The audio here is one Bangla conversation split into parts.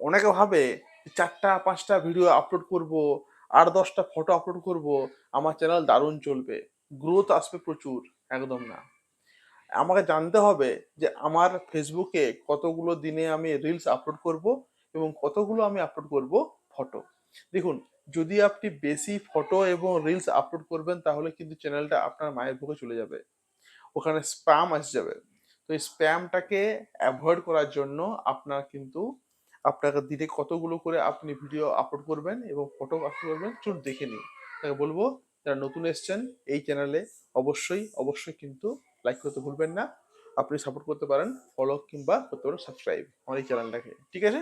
অনেকে ভাবে 4টা 5টা ভিডিও আপলোড করব, 8-10টা ফটো আপলোড করব, আমার চ্যানেল দারুণ চলবে, গ্রোথ আসবে প্রচুর। একদম না। আমাকে জানতে হবে যে আমার ফেসবুকে কতগুলো দিনে আমি রিলস আপলোড করব এবং কতগুলো আমি আপলোড করব ফটো। দেখুন, যদি আপনি বেশি ফটো এবং রিলস আপলোড করবেন তাহলে কিন্তু চ্যানেলটা আপনার মায়ের বুকে চলে যাবে, ওখানে স্প্যাম আসে যাবে। তো এই স্প্যামটাকে অ্যাভয়েড করার জন্য আপনার কিন্তু আপনাকে দিনে কতগুলো করে আপনি ভিডিও আপলোড করবেন এবং ফটো আপলোড করবেন চলুন দেখে নিই। তাকে বলবো যারা নতুন এসছেন এই চ্যানেলে অবশ্যই অবশ্যই কিন্তু লাইক করতে ভুলবেন না। আপনি সাপোর্ট করতে পারেন, ফলো কিংবা করতে পারেন সাবস্ক্রাইব আমার এই চ্যানেলটাকে, ঠিক আছে?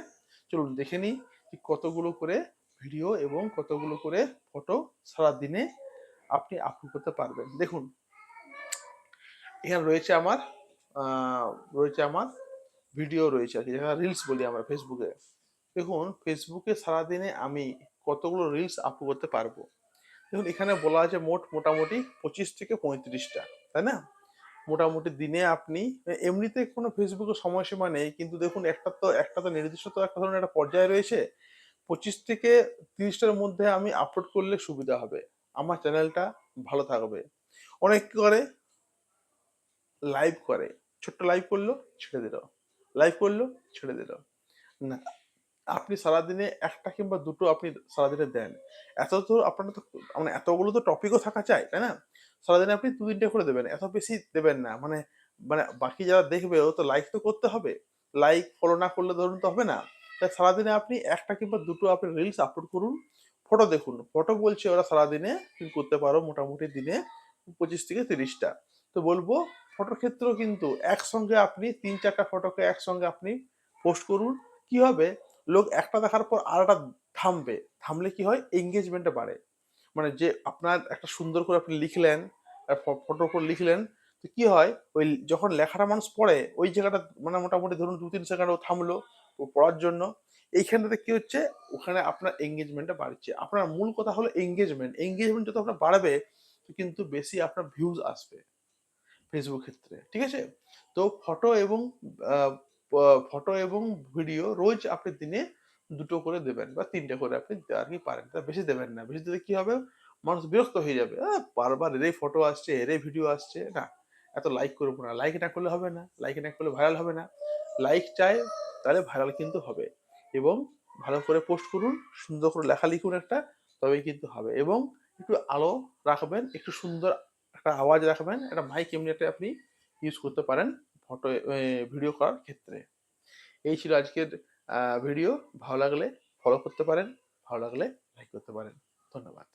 চলুন দেখে নিই যে কতগুলো করে ভিডিও এবং কতগুলো করে ফটো সারা দিনে আপনি আপলোড করতে পারবেন। দেখুন, এখানে রয়েছে আমার আহ, রয়েছে আমার ভিডিও রয়েছে আর কি, যেখানে রিলস বলি আমরা ফেসবুকে। দেখুন, ফেসবুকে সারাদিনে আমি কতগুলো রিলস আপলোড করতে পারবো। দেখুন, এখানে বলা আছে মোটামুটি 25 থেকে 35টা, তাই না? মোটামুটি দিনে আপনি এমনিতে কোনো ফেসবুকে সময়সীমা নেই, কিন্তু দেখুন একটা তো নির্দিষ্ট তো একটা ধরনের একটা পর্যায়ে রয়েছে। 25 থেকে 30টার মধ্যে আমি আপলোড করলে সুবিধা হবে, আমার চ্যানেলটা ভালো থাকবে। অনেক কি করে, লাইভ করে, ছোট্ট লাইভ করলো, ছেড়ে দিল, লাইভ করলো, ছেড়ে দিল। না, আপনি সারাদিনে একটা কিংবা দুটো আপনি সারাদিনে দেন। এত তো আপনার তো মানে এতগুলো তো টপিকও থাকা চাই, তাই না? সারাদিনে আপনি 2-3টে করে দেবেন, এত বেশি দেবেন না। মানে মানে বাকি যারা দেখবে ও তো লাইক তো করতে হবে, লাইক ফলো না করলে ধরুন তো হবে না। তাই সারাদিনে আপনি একটা কিংবা দুটো আপনি রিলস আপলোড করুন। ফটো দেখুন, ফটো বলছে ওরা সারাদিনে তুমি করতে পারো মোটামুটি দিনে 25 থেকে 30টা। তো বলবো ফটোর ক্ষেত্রেও কিন্তু একসঙ্গে আপনি 3-4টা ফটোকে একসঙ্গে আপনি পোস্ট করুন। কি হবে, লোক একটা দেখার পর আরেকটা থামবে, থামলে কি হয়, এঙ্গেজমেন্টটা বাড়ে। মানে যে আপনার একটা সুন্দর করে আপনি লিখলেন, ফটোর উপর লিখলেন, তো কি হয়, ওই যখন লেখাটা মানুষ পড়ে ওই জায়গাটা মানে মোটামুটি ধরুন 2-3 সেকেন্ড ও থামলো ও পড়ার জন্য। এইখানটাতে কি হচ্ছে, ওখানে আপনার এঙ্গেজমেন্টটা বাড়ছে। আপনার মূল কথা হলো এঙ্গেজমেন্ট, এঙ্গেজমেন্ট যত আপনার বাড়বে কিন্তু বেশি আপনার ভিউজ আসবে ফেসবুক ক্ষেত্রে, ঠিক আছে? তো আহ, ফটো এবং ভিডিও রোজ আপনি দিনে দুটো করে দেবেন বা 3টে করে আপনি আর কি পারেন, তা বেশি দেবেন না। বেশি দিলে কি হবে, মানুষ বিরক্ত হয়ে যাবে, বারবার এরই ফটো আসছে এরই ভিডিও আসছে, না এত লাইক করবো না, লাইক না করলে হবে না, লাইক না করলে ভাইরাল হবে না। লাইক চাই, তাহলে ভাইরাল কিন্তু হবে। এবং ভালো করে পোস্ট করুন, সুন্দর করে লেখা লিখুন একটা, তবেই কিন্তু হবে। এবং একটু আলো রাখবেন, একটু সুন্দর একটা আওয়াজ রাখবেন, একটা মাইক এমনি একটা আপনি ইউজ করতে পারেন ফটো ভিডিও করার ক্ষেত্রে। এই ছিল আজকের ভিডিও। ভালো লাগলে ফলো করতে পারেন, ভালো লাগলে লাইক করতে পারেন। ধন্যবাদ।